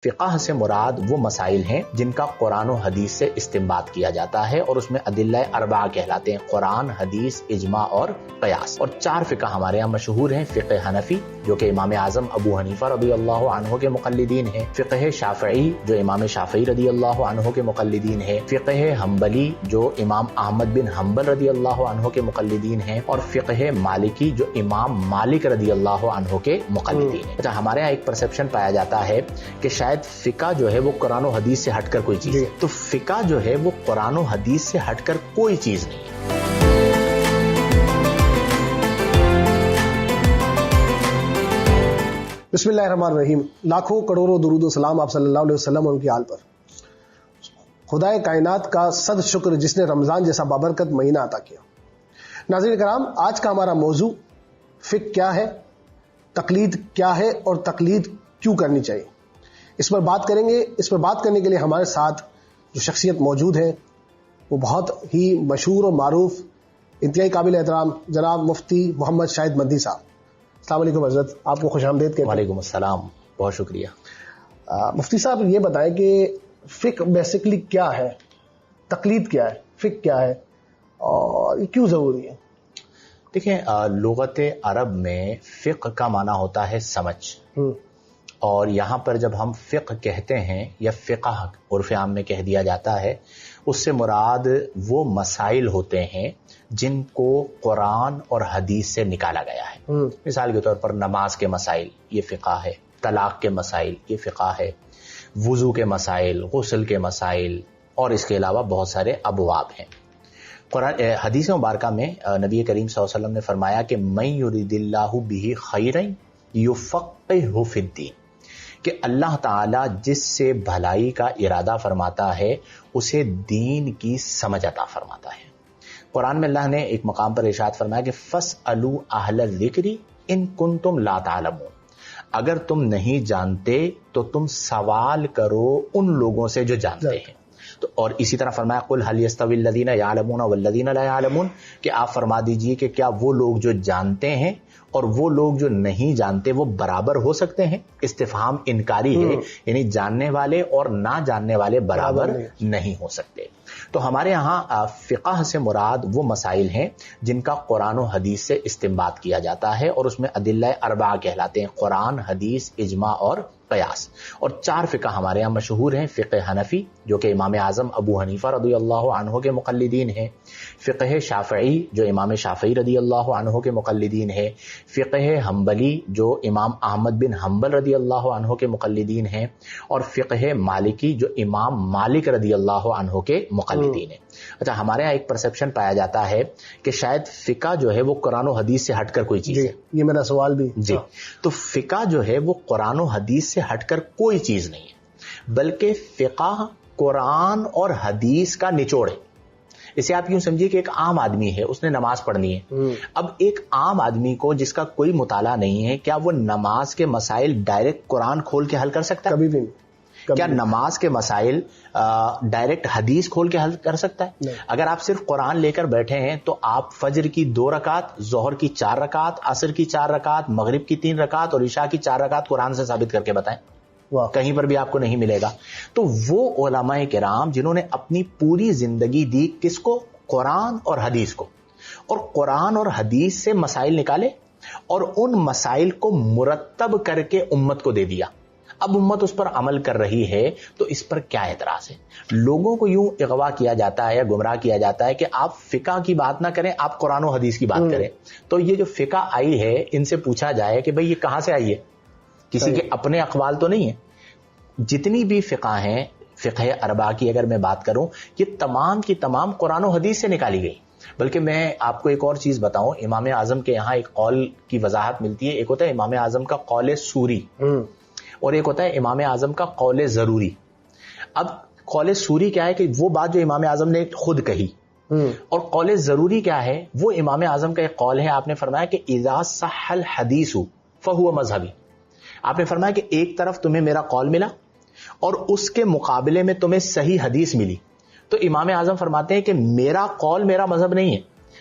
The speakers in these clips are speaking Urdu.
فقہ سے مراد وہ مسائل ہیں جن کا قرآن و حدیث سے استنباط کیا جاتا ہے اور اس میں ادلہ اربعہ کہلاتے ہیں: قرآن، حدیث، اجماع اور قیاس۔ اور 4 فقہ ہمارے یہاں مشہور ہیں: فقہ حنفی جو کہ امام اعظم ابو حنیفہ رضی اللہ عنہ کے مقلدین ہیں، فقہ شافعی جو امام شافعی رضی اللہ عنہ کے مقلدین ہیں، فقہ حنبلی جو امام احمد بن حنبل رضی اللہ عنہ کے مقلدین ہیں، اور فقہ مالکی جو امام مالک رضی اللہ عنہ کے مقلدین ہیں۔ اچھا، ہمارے یہاں ایک پرسپشن پایا جاتا ہے کہ شاید فقہ جو ہے وہ قرآن و حدیث سے ہٹ کر کوئی چیز ہے، تو فقہ جو ہے وہ قرآن و حدیث سے ہٹ کر کوئی چیز نہیں ہے۔ بسم اللہ الرحمن الرحیم۔ لاکھوں کروڑوں درود و سلام آپ صلی اللہ علیہ وسلم اور ان کی آل پر۔ خدائے کائنات کا صد شکر جس نے رمضان جیسا بابرکت مہینہ عطا کیا۔ ناظرین کرام، آج کا ہمارا موضوع فقہ کیا ہے، تقلید کیا ہے اور تقلید کیوں کرنی چاہیے، اس پر بات کریں گے۔ اس پر بات کرنے کے لیے ہمارے ساتھ جو شخصیت موجود ہے وہ بہت ہی مشہور اور معروف، انتہائی قابل احترام جناب مفتی محمد شاہد مدنی صاحب۔ السلام علیکم حضرت، آپ کو خوش آمدید کہتے ہیں۔ وعلیکم السلام، بہت شکریہ۔ مفتی صاحب یہ بتائیں کہ فقہ بیسیکلی کیا ہے، تقلید کیا ہے، فقہ کیا ہے اور یہ کیوں ضروری ہے؟ دیکھیں، لغت عرب میں فقہ کا معنی ہوتا ہے سمجھ، اور یہاں پر جب ہم فقہ کہتے ہیں یا فقہ عرف عام میں کہہ دیا جاتا ہے، اس سے مراد وہ مسائل ہوتے ہیں جن کو قرآن اور حدیث سے نکالا گیا ہے۔ مثال کے طور پر نماز کے مسائل یہ فقہ ہے، طلاق کے مسائل یہ فقہ ہے، وضو کے مسائل، غسل کے مسائل، اور اس کے علاوہ بہت سارے ابواب ہیں۔ حدیث مبارکہ میں نبی کریم صلی اللہ علیہ وسلم نے فرمایا کہ من یرید اللہ بہ خیرا یفقہہ فی الدین، کہ اللہ تعالیٰ جس سے بھلائی کا ارادہ فرماتا ہے اسے دین کی سمجھ عطا فرماتا ہے۔ قرآن میں اللہ نے ایک مقام پر ارشاد فرمایا کہ فَاسْأَلُوا أَهْلَ الذِّكْرِ إِن كُنتُمْ لَا تَعْلَمُونَ، اگر تم نہیں جانتے تو تم سوال کرو ان لوگوں سے جو جانتے ہیں۔ تو اور اسی طرح فرمایا قُلْ هَلْ يَسْتَوِي الَّذِينَ يَعْلَمُونَ وَالَّذِينَ لَا يَعْلَمُونَ، کہ آپ فرما دیجئے کہ کیا وہ لوگ جو جانتے ہیں اور وہ لوگ جو نہیں جانتے وہ برابر ہو سکتے ہیں؟ استفہام انکاری ہے، یعنی جاننے والے اور نہ جاننے والے برابر نہیں ہو سکتے۔ تو ہمارے ہاں فقہ سے مراد وہ مسائل ہیں جن کا قرآن و حدیث سے استنباط کیا جاتا ہے اور اس میں ادلہ اربعہ کہلاتے ہیں: قرآن، حدیث، اجماع اور قیاس۔ اور 4 فقہ ہمارے یہاں مشہور ہیں: فقہ حنفی جو کہ امام اعظم ابو حنیفہ رضی اللہ عنہ کے مقلدین ہیں، فقہ شافعی جو امام شافعی رضی اللہ عنہ کے مقلدین ہیں، فقہ حنبلی جو امام احمد بن حنبل رضی اللہ عنہ کے مقلدین ہیں، اور فقہ مالکی جو امام مالک رضی اللہ عنہ کے مقلدین ہیں۔ اچھا، ہمارے یہاں ایک پرسپشن پایا جاتا ہے کہ شاید فقہ جو ہے وہ قرآن و حدیث سے ہٹ کر کوئی چیز ہے۔ یہ میرا سوال بھی جی، تو فقہ جو ہے وہ قرآن و حدیث سے ہٹ کر کوئی چیز نہیں ہے، بلکہ فقہ قرآن اور حدیث کا نچوڑ ہے۔ اسے آپ یوں سمجھیے کہ ایک عام آدمی ہے، اس نے نماز پڑھنی ہے۔ اب ایک عام آدمی کو جس کا کوئی مطالعہ نہیں ہے، کیا وہ نماز کے مسائل ڈائریکٹ قرآن کھول کے حل کر سکتا ہے؟ کبھی بھی نہیں۔ کیا نماز کے مسائل ڈائریکٹ حدیث کھول کے حل کر سکتا ہے؟ نہیں۔ اگر آپ صرف قرآن لے کر بیٹھے ہیں تو آپ فجر کی 2 رکعت، ظہر کی 4 رکعت، عصر کی 4 رکعت، مغرب کی 3 رکعت اور عشاء کی 4 رکعت قرآن سے ثابت کر کے بتائیں، کہیں پر بھی آپ کو نہیں ملے گا۔ تو وہ علماء کرام جنہوں نے اپنی پوری زندگی دی کس کو؟ قرآن اور حدیث کو، اور قرآن اور حدیث سے مسائل نکالے اور ان مسائل کو مرتب کر کے امت کو دے دیا۔ اب امت اس پر عمل کر رہی ہے تو اس پر کیا اعتراض ہے؟ لوگوں کو یوں اغوا کیا جاتا ہے یا گمراہ کیا جاتا ہے کہ آپ فقہ کی بات نہ کریں، آپ قرآن و حدیث کی بات کریں۔ تو یہ جو فقہ آئی ہے، ان سے پوچھا جائے کہ بھئی یہ کہاں سے آئی ہے؟ کسی کے اپنے اقوال تو نہیں ہے۔ جتنی بھی فقہ ہیں، فقہ اربعہ کی اگر میں بات کروں، یہ تمام کی تمام قرآن و حدیث سے نکالی گئی۔ بلکہ میں آپ کو ایک اور چیز بتاؤں، امام اعظم کے یہاں ایک قول کی وضاحت ملتی ہے۔ ایک ہوتا ہے امام اعظم کا قول سوری اور ایک ہوتا ہے امام اعظم کا قول ضروری۔ اب قول سوری کیا ہے کہ وہ بات جو امام اعظم نے خود کہی، اور قول ضروری کیا ہے؟ وہ امام اعظم کا ایک قول ہے۔ آپ نے فرمایا کہ اذا صح الحدیث فہو مذہبی۔ آپ نے فرمایا کہ ایک طرف تمہیں میرا قول ملا اور اس کے مقابلے میں تمہیں صحیح حدیث ملی، تو امام اعظم فرماتے ہیں کہ میرا قول میرا مذہب نہیں ہے،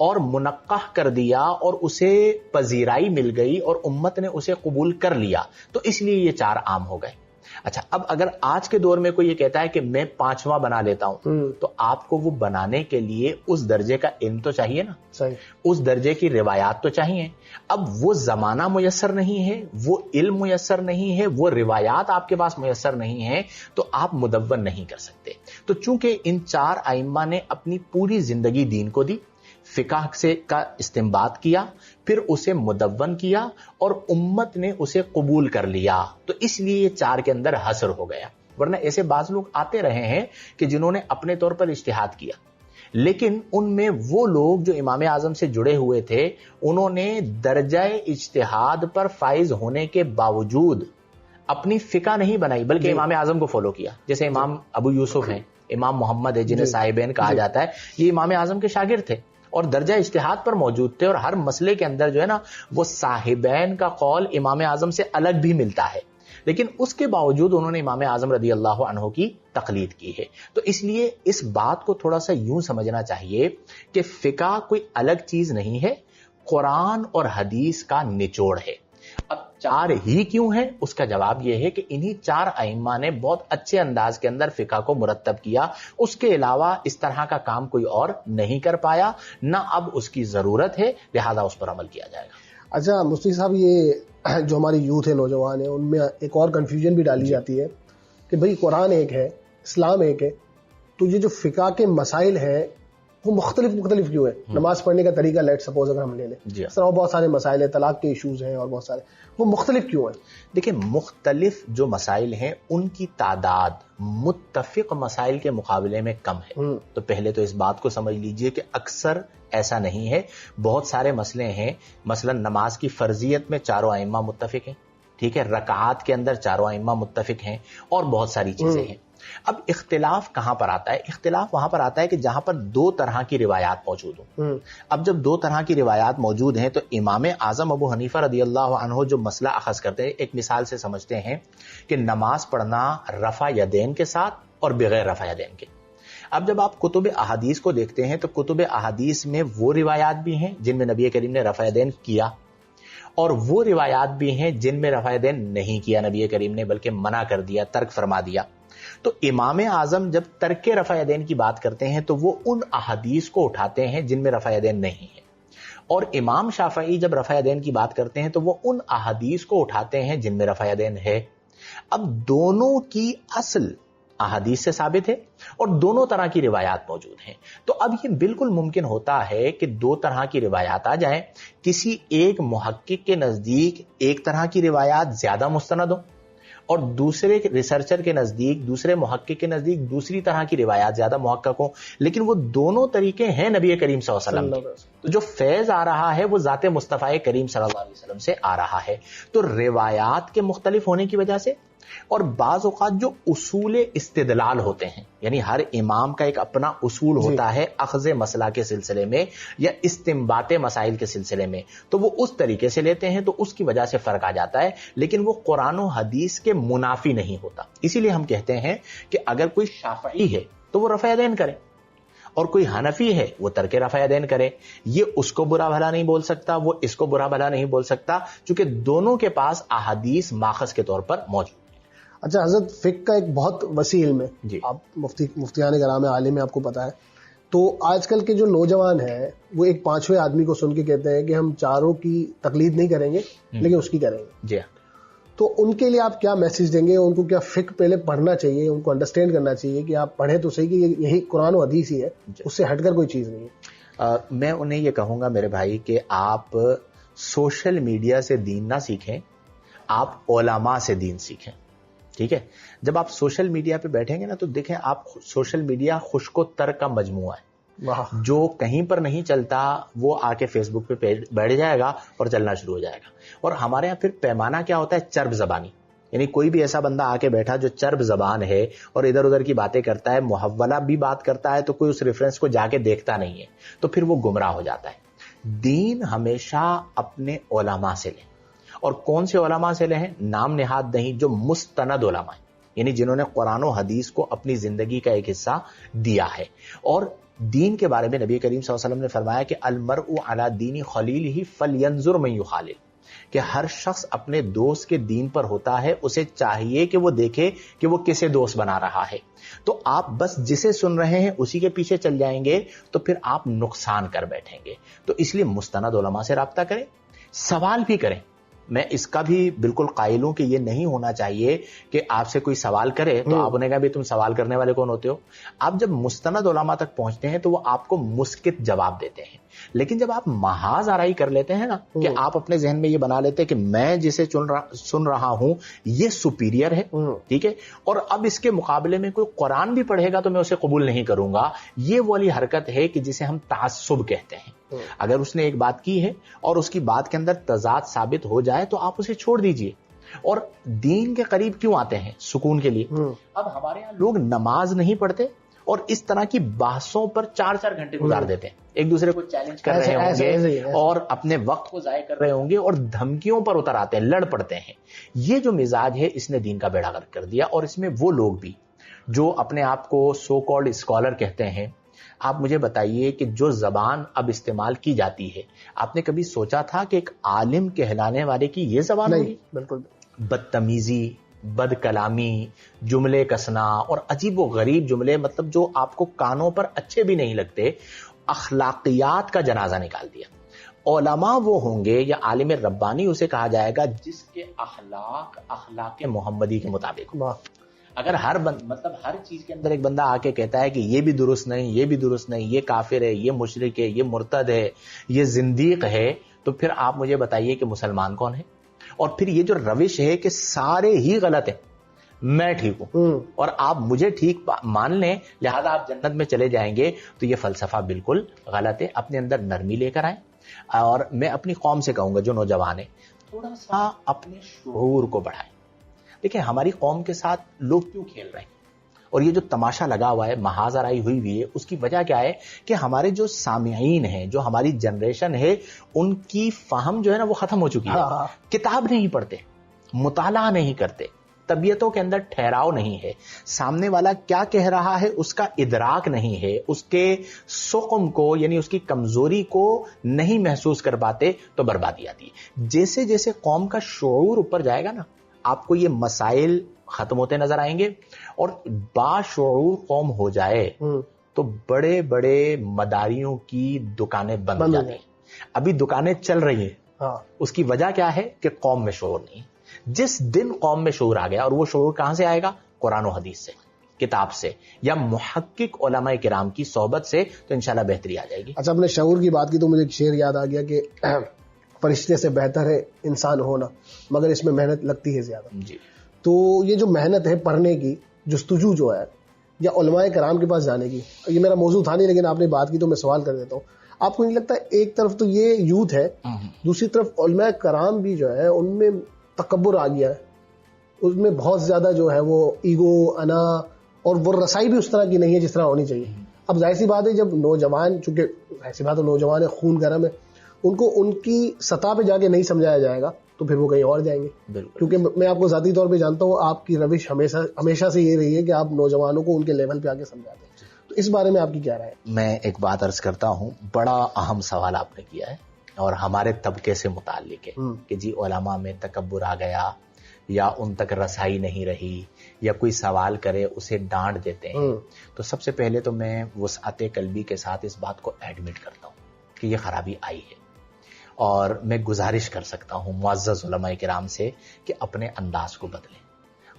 اور منقح کر دیا اور اسے پذیرائی مل گئی اور امت نے اسے قبول کر لیا، تو اس لیے یہ 4 عام ہو گئے۔ اچھا، اب اگر آج کے دور میں کوئی یہ کہتا ہے کہ میں 5واں بنا لیتا ہوں، تو آپ کو وہ بنانے کے لیے اس درجے کا علم تو چاہیے نا، صحیح، اس درجے کی روایات تو چاہیے۔ اب وہ زمانہ میسر نہیں ہے، وہ علم میسر نہیں ہے، وہ روایات آپ کے پاس میسر نہیں ہے، تو آپ مدون نہیں کر سکتے۔ تو چونکہ ان 4 ائمہ نے اپنی پوری زندگی دین کو دی، فقہ سے کا استنباط کیا، پھر اسے مدون کیا اور امت نے اسے قبول کر لیا، تو اس لیے یہ 4 کے اندر حصر ہو گیا۔ ورنہ ایسے بعض لوگ آتے رہے ہیں کہ جنہوں نے اپنے طور پر اجتہاد کیا، لیکن ان میں وہ لوگ جو امام اعظم سے جڑے ہوئے تھے، انہوں نے درجہ اجتہاد پر فائز ہونے کے باوجود اپنی فقہ نہیں بنائی، بلکہ امام اعظم کو فالو کیا۔ جیسے امام ابو یوسف ہیں، امام محمد ہے جنہیں صاحبین کہا جاتا ہے، یہ امام اعظم کے شاگرد تھے اور درجہ اجتہاد پر موجود تھے، اور ہر مسئلے کے اندر جو ہے نا وہ صاحبین کا قول امام اعظم سے الگ بھی ملتا ہے، لیکن اس کے باوجود انہوں نے امام اعظم رضی اللہ عنہ کی تقلید کی ہے۔ تو اس لیے اس بات کو تھوڑا سا یوں سمجھنا چاہیے کہ فقہ کوئی الگ چیز نہیں ہے، قرآن اور حدیث کا نچوڑ ہے۔ اب 4 ہی کیوں ہیں؟ اس کا جواب یہ ہے کہ انہی 4 ائمہ نے بہت اچھے انداز کے اندر فقہ کو مرتب کیا، اس کے علاوہ اس طرح کا کام کوئی اور نہیں کر پایا، نہ اب اس کی ضرورت ہے، لہذا اس پر عمل کیا جائے گا۔ اچھا مفتی صاحب، یہ جو ہماری یوتھ ہے، نوجوان ہیں، ان میں ایک اور کنفیوژن بھی ڈالی جاتی ہے کہ بھئی قرآن ایک ہے، اسلام ایک ہے، تو یہ جو فقہ کے مسائل ہیں وہ مختلف کیوں ہے؟ نماز پڑھنے کا طریقہ لیٹ سپوز اگر ہم لے لیں، اس طرح بہت سارے مسائل ہیں، طلاق کے ایشوز ہیں اور بہت سارے، وہ مختلف کیوں ہیں؟ دیکھیں، مختلف جو مسائل ہیں ان کی تعداد متفق مسائل کے مقابلے میں کم ہے۔ تو پہلے تو اس بات کو سمجھ لیجئے کہ اکثر ایسا نہیں ہے، بہت سارے مسئلے ہیں، مثلا نماز کی فرضیت میں 4 ائمہ متفق ہیں، ٹھیک ہے، رکعات کے اندر 4 ائمہ متفق ہیں، اور بہت ساری چیزیں ہیں۔ اب اختلاف کہاں پر آتا ہے؟ اختلاف وہاں پر آتا ہے کہ جہاں پر 2 طرح کی روایات موجود ہوں۔ اب جب 2 طرح کی روایات موجود ہیں تو امام اعظم ابو حنیفہ رضی اللہ عنہ جو مسئلہ اخذ کرتے ہیں، ایک مثال سے سمجھتے ہیں کہ نماز پڑھنا رفع یدین کے ساتھ اور بغیر رفع یدین کے۔ اب جب آپ کتب احادیث کو دیکھتے ہیں تو کتب احادیث میں وہ روایات بھی ہیں جن میں نبی کریم نے رفع یدین کیا، اور وہ روایات بھی ہیں جن میں رفع یدین نہیں کیا نبی کریم نے، بلکہ منع کر دیا، ترک فرما دیا۔ تو امام اعظم جب ترک رفع یدین کی بات کرتے ہیں تو وہ ان احادیث کو اٹھاتے ہیں جن میں رفع یدین نہیں ہے، اور امام شافعی جب رفع یدین کی بات کرتے ہیں تو وہ ان احادیث کو اٹھاتے ہیں جن میں رفع یدین ہے۔ اب دونوں کی اصل احادیث سے ثابت ہے اور دونوں طرح کی روایات موجود ہیں، تو اب یہ بالکل ممکن ہوتا ہے کہ 2 طرح کی روایات آ جائیں، کسی ایک محقق کے نزدیک ایک طرح کی روایات زیادہ مستند ہوں، اور دوسرے ریسرچر کے نزدیک، دوسرے محقق کے نزدیک دوسری طرح کی روایات زیادہ محقق ہوں، لیکن وہ دونوں طریقے ہیں نبی کریم صلی اللہ علیہ وسلم کے۔ تو جو فیض آ رہا ہے وہ ذات مصطفی کریم صلی اللہ علیہ وسلم سے آ رہا ہے۔ تو روایات کے مختلف ہونے کی وجہ سے، اور بعض اوقات جو اصول استدلال ہوتے ہیں، یعنی ہر امام کا ایک اپنا اصول ہوتا ہے اخذ مسئلہ کے سلسلے میں یا استنباط مسائل کے سلسلے میں، تو وہ اس طریقے سے لیتے ہیں، تو اس کی وجہ سے فرق آ جاتا ہے، لیکن وہ قرآن و حدیث کے منافی نہیں ہوتا۔ اسی لیے ہم کہتے ہیں کہ اگر کوئی شافعی ہے تو وہ رفع یدین کرے، اور کوئی حنفی ہے وہ ترک رفع یدین کرے، یہ اس کو برا بھلا نہیں بول سکتا، وہ اس کو برا بھلا نہیں بول سکتا، چونکہ دونوں کے پاس احادیث ماخذ کے طور پر موجود ہیں۔ اچھا حضرت، فقہ کا ایک بہت وسیع علم ہے جی، آپ مفتیان کرام عالم ہیں، آپ کو پتا ہے، تو آج کل کے جو نوجوان ہیں وہ ایک 5ویں آدمی کو سن کے کہتے ہیں کہ ہم 4 کی تقلید نہیں کریں گے لیکن اس کی کریں گے، جی، تو ان کے لیے آپ کیا میسج دیں گے؟ ان کو کیا فقہ پہلے پڑھنا چاہیے، ان کو انڈرسٹینڈ کرنا چاہیے کہ آپ پڑھیں تو صحیح کہ یہی قرآن و حدیث ہی ہے، اس سے ہٹ کر کوئی چیز نہیں ہے؟ میں انہیں یہ کہوں گا میرے بھائی کہ آپ سوشل میڈیا سے دین نہ سیکھیں، آپ علماء سے دین سیکھیں، ٹھیک ہے؟ جب آپ سوشل میڈیا پہ بیٹھیں گے نا تو دیکھیں، آپ سوشل میڈیا خشک و تر کا مجموعہ ہے، جو کہیں پر نہیں چلتا وہ آ کے فیس بک پہ بیٹھ جائے گا اور چلنا شروع ہو جائے گا۔ اور ہمارے یہاں پھر پیمانہ کیا ہوتا ہے؟ چرب زبانی، یعنی کوئی بھی ایسا بندہ آ کے بیٹھا جو چرب زبان ہے اور ادھر ادھر کی باتیں کرتا ہے، محولہ بھی بات کرتا ہے، تو کوئی اس ریفرنس کو جا کے دیکھتا نہیں ہے، تو پھر وہ گمراہ ہو جاتا ہے۔ دین ہمیشہ اپنے علماء سے لیں، اور کون سے علماء سے لیں؟ نام نہاد نہیں، جو مستند علماء ہیں، یعنی جنہوں نے قرآن و حدیث کو اپنی زندگی کا ایک حصہ دیا ہے. اور دین کے بارے میں نبی کریم صلی اللہ علیہ وسلم نے فرمایا کہ المرء علی دین خلیلہ فلینظر من یخالل، کہ ہر شخص اپنے دوست کے دین پر ہوتا ہے، اسے چاہیے کہ وہ دیکھے کہ وہ کسے دوست بنا رہا ہے. تو آپ بس جسے سن رہے ہیں اسی کے پیچھے چل جائیں گے تو پھر آپ نقصان کر بیٹھیں گے. تو اس لیے مستند علماء سے رابطہ کریں، سوال بھی کریں. میں اس کا بھی بالکل قائل ہوں کہ یہ نہیں ہونا چاہیے کہ آپ سے کوئی سوال کرے تو آپ نے کہا بھی تم سوال کرنے والے کون ہوتے ہو. آپ جب مستند علماء تک پہنچتے ہیں تو وہ آپ کو مسکت جواب دیتے ہیں. لیکن جب آپ محاذ آرائی کر لیتے ہیں نا کہ آپ اپنے ذہن میں یہ بنا لیتے ہیں کہ میں جسے سن رہا ہوں یہ سپیریئر ہے، ٹھیک ہے، اور اب اس کے مقابلے میں کوئی قرآن بھی پڑھے گا تو میں اسے قبول نہیں کروں گا، یہ والی حرکت ہے کہ جسے ہم تعصب کہتے ہیں. اگر اس نے ایک بات کی ہے اور اس کی بات کے اندر تضاد ثابت ہو جائے تو آپ اسے چھوڑ دیجئے. اور دین کے قریب کیوں آتے ہیں؟ سکون کے لیے. اب ہمارے یہاں لوگ نماز نہیں پڑھتے اور اس طرح کی بحثوں پر 4-4 گھنٹے گزار دیتے ہیں، ایک دوسرے کو چیلنج کر رہے ہوں گے اور اپنے وقت کو ضائع کر رہے ہوں گے اور دھمکیوں پر اتر آتے ہیں، لڑ پڑتے ہیں. یہ جو مزاج ہے اس نے دین کا بیڑا غرق کر دیا. اور اس میں وہ لوگ بھی جو اپنے آپ کو سو کالڈ اسکالر کہتے ہیں. آپ مجھے بتائیے کہ جو زبان اب استعمال کی جاتی ہے، آپ نے کبھی سوچا تھا کہ ایک عالم کہلانے والے کی یہ زبان ہوگی؟ بالکل. بدتمیزی، بد کلامی، جملے کسنا اور عجیب و غریب جملے، مطلب جو آپ کو کانوں پر اچھے بھی نہیں لگتے. اخلاقیات کا جنازہ نکال دیا. علماء وہ ہوں گے یا عالم ربانی اسے کہا جائے گا جس کے اخلاق محمدی کے مطابق. اگر مطلب ہر چیز کے اندر ایک بندہ آ کے کہتا ہے کہ یہ بھی درست نہیں، یہ بھی درست نہیں، یہ کافر ہے، یہ مشرک ہے، یہ مرتد ہے، یہ زندیق ہے، تو پھر آپ مجھے بتائیے کہ مسلمان کون ہے؟ اور پھر یہ جو روش ہے کہ سارے ہی غلط ہیں، میں ٹھیک ہوں اور آپ مجھے ٹھیک مان لیں لہذا آپ جنت میں چلے جائیں گے، تو یہ فلسفہ بالکل غلط ہے. اپنے اندر نرمی لے کر آئیں. اور میں اپنی قوم سے کہوں گا جو نوجوان ہیں، تھوڑا سا اپنے شعور کو بڑھائیں. دیکھیں ہماری قوم کے ساتھ لوگ کیوں کھیل رہے ہیں اور یہ جو تماشا لگا ہوا ہے، محاذ آرائی ہوئی ہے، اس کی وجہ کیا ہے کہ ہمارے جو سامعین ہیں، جو ہماری جنریشن ہے، ان کی فہم جو ہے نا وہ ختم ہو چکی ہے. کتاب نہیں پڑھتے، مطالعہ نہیں کرتے، طبیعتوں کے اندر ٹھہراؤ نہیں ہے، سامنے والا کیا کہہ رہا ہے اس کا ادراک نہیں ہے، اس کے سقم کو یعنی اس کی کمزوری کو نہیں محسوس کر پاتے، تو بربادی آتی ہے. جیسے جیسے قوم کا شعور اوپر جائے گا نا، آپ کو یہ مسائل ختم ہوتے نظر آئیں گے. اور باشعور قوم ہو جائے تو بڑے بڑے مداریوں کی دکانیں بند ہو جاتی ہیں. ابھی دکانیں چل رہی ہیں، اس کی وجہ کیا ہے کہ قوم میں شعور نہیں. جس دن قوم میں شعور آ گیا، اور وہ شعور کہاں سے آئے گا؟ قرآن و حدیث سے، کتاب سے، یا محقق علماء کرام کی صحبت سے، تو انشاءاللہ بہتری آ جائے گی. اچھا، آپ نے شعور کی بات کی تو مجھے ایک شعر یاد آ گیا کہ فرشتے سے بہتر ہے انسان ہونا، مگر اس میں محنت لگتی ہے زیادہ. جی. تو یہ جو محنت ہے پڑھنے کی، جستجو جو ہے، یا علماء کرام کے پاس جانے کی، یہ میرا موضوع تھا نہیں لیکن آپ نے بات کی تو میں سوال کر دیتا ہوں. آپ کو نہیں لگتا ایک طرف تو یہ یوتھ ہے، دوسری طرف علماء کرام بھی جو ہے ان میں تکبر آ گیا ہے، اس میں بہت زیادہ جو ہے وہ ایگو، انا، اور وہ رسائی بھی اس طرح کی نہیں ہے جس طرح ہونی چاہیے. اب ظاہر سی بات ہے جب نوجوان، چونکہ ایسی بات ہے نوجوان ہے، خون گرم ہے، ان کو ان کی سطح پہ جا کے نہیں سمجھایا جائے گا تو پھر وہ کہیں اور جائیں گے. کیونکہ میں آپ کو ذاتی طور پہ جانتا ہوں، آپ کی روش ہمیشہ سے یہ رہی ہے کہ آپ نوجوانوں کو ان کے لیول پہ آ کے سمجھاتے ہیں. تو اس بارے میں آپ کی کیا رائے ہے؟ میں ایک بات عرض کرتا ہوں، بڑا اہم سوال آپ نے کیا ہے اور ہمارے طبقے سے متعلق ہے کہ جی علماء میں تکبر آ گیا، یا ان تک رسائی نہیں رہی، یا کوئی سوال کرے اسے ڈانٹ دیتے ہیں. تو سب سے پہلے تو میں وسعت قلبی کے ساتھ اس بات کو ایڈمٹ کرتا ہوں کہ یہ خرابی آئی ہے، اور میں گزارش کر سکتا ہوں معزز علماء کرام سے کہ اپنے انداز کو بدلیں،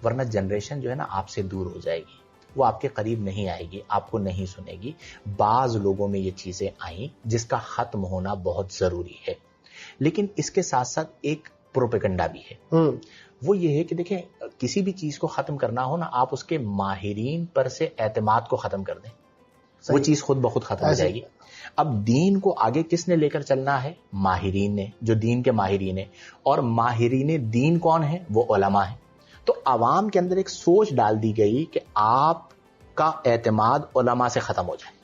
ورنہ جنریشن جو ہے نا آپ سے دور ہو جائے گی، وہ آپ کے قریب نہیں آئے گی، آپ کو نہیں سنے گی. بعض لوگوں میں یہ چیزیں آئیں جس کا ختم ہونا بہت ضروری ہے. لیکن اس کے ساتھ ساتھ ایک پروپیگنڈا بھی ہے. وہ یہ ہے کہ دیکھیں کسی بھی چیز کو ختم کرنا ہو نا، آپ اس کے ماہرین پر سے اعتماد کو ختم کر دیں، وہ چیز خود بخود ختم ہو جائے گی. اب دین کو آگے کس نے لے کر چلنا ہے؟ ماہرین نے، جو دین کے ماہرین ہیں. اور ماہرین دین کون ہیں؟ وہ علماء ہیں. تو عوام کے اندر ایک سوچ ڈال دی گئی کہ آپ کا اعتماد علماء سے ختم ہو جائے.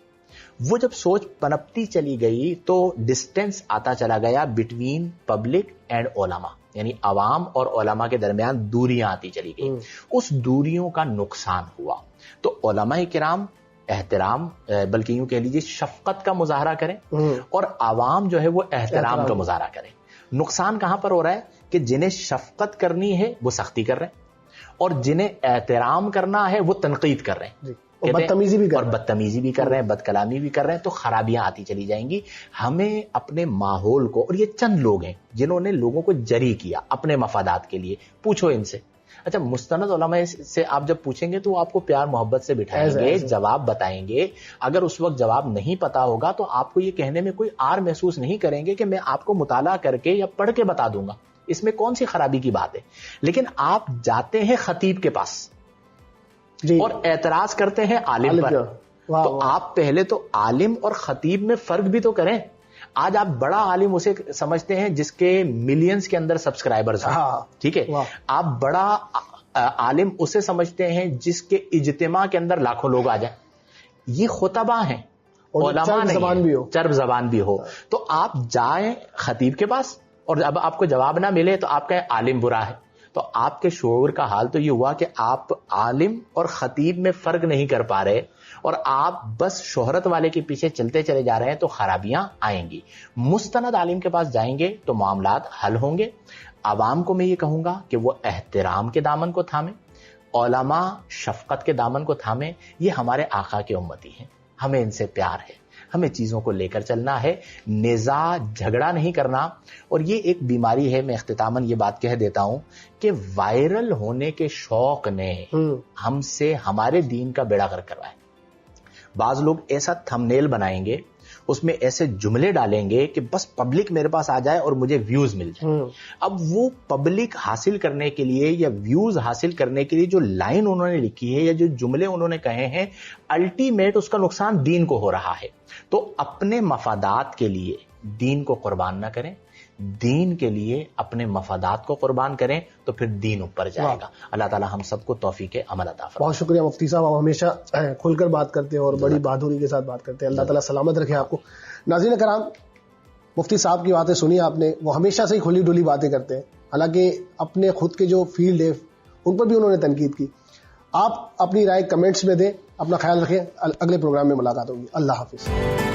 وہ جب سوچ پنپتی چلی گئی تو ڈسٹینس آتا چلا گیا بٹوین پبلک اینڈ علماء، یعنی عوام اور علماء کے درمیان دوریاں آتی چلی گئی. اس دوریوں کا نقصان ہوا. تو علماء کرام احترام، بلکہ یوں کہہ لیجیے شفقت کا مظاہرہ کریں، اور عوام جو ہے وہ احترام کا مظاہرہ کریں. نقصان کہاں پر ہو رہا ہے کہ جنہیں شفقت کرنی ہے وہ سختی کر رہے ہیں، اور جنہیں احترام کرنا ہے وہ تنقید کر رہے ہیں، اور بدتمیزی بھی کر رہے ہیں، بد کلامی بھی کر رہے ہیں. تو خرابیاں آتی چلی جائیں گی. ہمیں اپنے ماحول کو، اور یہ چند لوگ ہیں جنہوں نے لوگوں کو جری کیا اپنے مفادات کے لیے، پوچھو ان سے. اچھا، مستند علماء سے آپ جب پوچھیں گے تو وہ آپ کو پیار محبت سے بٹھائیں گے، جواب بتائیں گے. اگر اس وقت جواب نہیں پتا ہوگا تو آپ کو یہ کہنے میں کوئی عار محسوس نہیں کریں گے کہ میں آپ کو مطالعہ کر کے یا پڑھ کے بتا دوں گا. اس میں کون سی خرابی کی بات ہے؟ لیکن آپ جاتے ہیں خطیب کے پاس اور اعتراض کرتے ہیں عالم پر. تو آپ پہلے تو عالم اور خطیب میں فرق بھی تو کریں. آج آپ بڑا عالم اسے سمجھتے ہیں جس کے ملینز کے اندر سبسکرائبرز ہیں، ٹھیک ہے. آپ بڑا عالم اسے سمجھتے ہیں جس کے اجتماع کے اندر لاکھوں لوگ آ جائیں. یہ خطبہ ہیں، علماء نہیں، چرب زبان بھی ہو. تو آپ جائیں خطیب کے پاس، اور اب آپ کو جواب نہ ملے تو آپ کہیں عالم برا ہے. تو آپ کے شعور کا حال تو یہ ہوا کہ آپ عالم اور خطیب میں فرق نہیں کر پا رہے، اور آپ بس شہرت والے کے پیچھے چلتے چلے جا رہے ہیں. تو خرابیاں آئیں گی. مستند عالم کے پاس جائیں گے تو معاملات حل ہوں گے. عوام کو میں یہ کہوں گا کہ وہ احترام کے دامن کو تھامیں، علماء شفقت کے دامن کو تھامیں. یہ ہمارے آقا کے امتی ہیں، ہمیں ان سے پیار ہے، ہمیں چیزوں کو لے کر چلنا ہے، نزاع جھگڑا نہیں کرنا. اور یہ ایک بیماری ہے، میں اختتاماً یہ بات کہہ دیتا ہوں کہ وائرل ہونے کے شوق نے ہم سے ہمارے دین کا بیڑا غرق کروایا. بعض لوگ ایسا تھمبنیل بنائیں گے، اس میں ایسے جملے ڈالیں گے کہ بس پبلک میرے پاس آ جائے اور مجھے ویوز مل جائے. اب وہ پبلک حاصل کرنے کے لیے یا ویوز حاصل کرنے کے لیے جو لائن انہوں نے لکھی ہے یا جو جملے انہوں نے کہے ہیں، الٹیمیٹ اس کا نقصان دین کو ہو رہا ہے. تو اپنے مفادات کے لیے دین کو قربان نہ کریں، دین کے لیے اپنے مفادات کو قربان کریں، تو پھر دین اوپر جائے گا. اللہ تعالی ہم سب کو توفیق عمل عطا فرمائے. بہت شکریہ مفتی صاحب، آپ ہمیشہ کھل کر بات کرتے ہیں اور بڑی بہادری کے ساتھ بات کرتے ہیں. اللہ تعالیٰ سلامت رکھے آپ کو. ناظرین کرام، مفتی صاحب کی باتیں سنی آپ نے. وہ ہمیشہ سے ہی کھلی ڈولی باتیں کرتے ہیں، حالانکہ اپنے خود کے جو فیلڈ ہے ان پر بھی انہوں نے تنقید کی. آپ اپنی رائے کمنٹس میں دیں. اپنا خیال رکھیں. اگلے پروگرام میں ملاقات ہوگی. اللہ حافظ.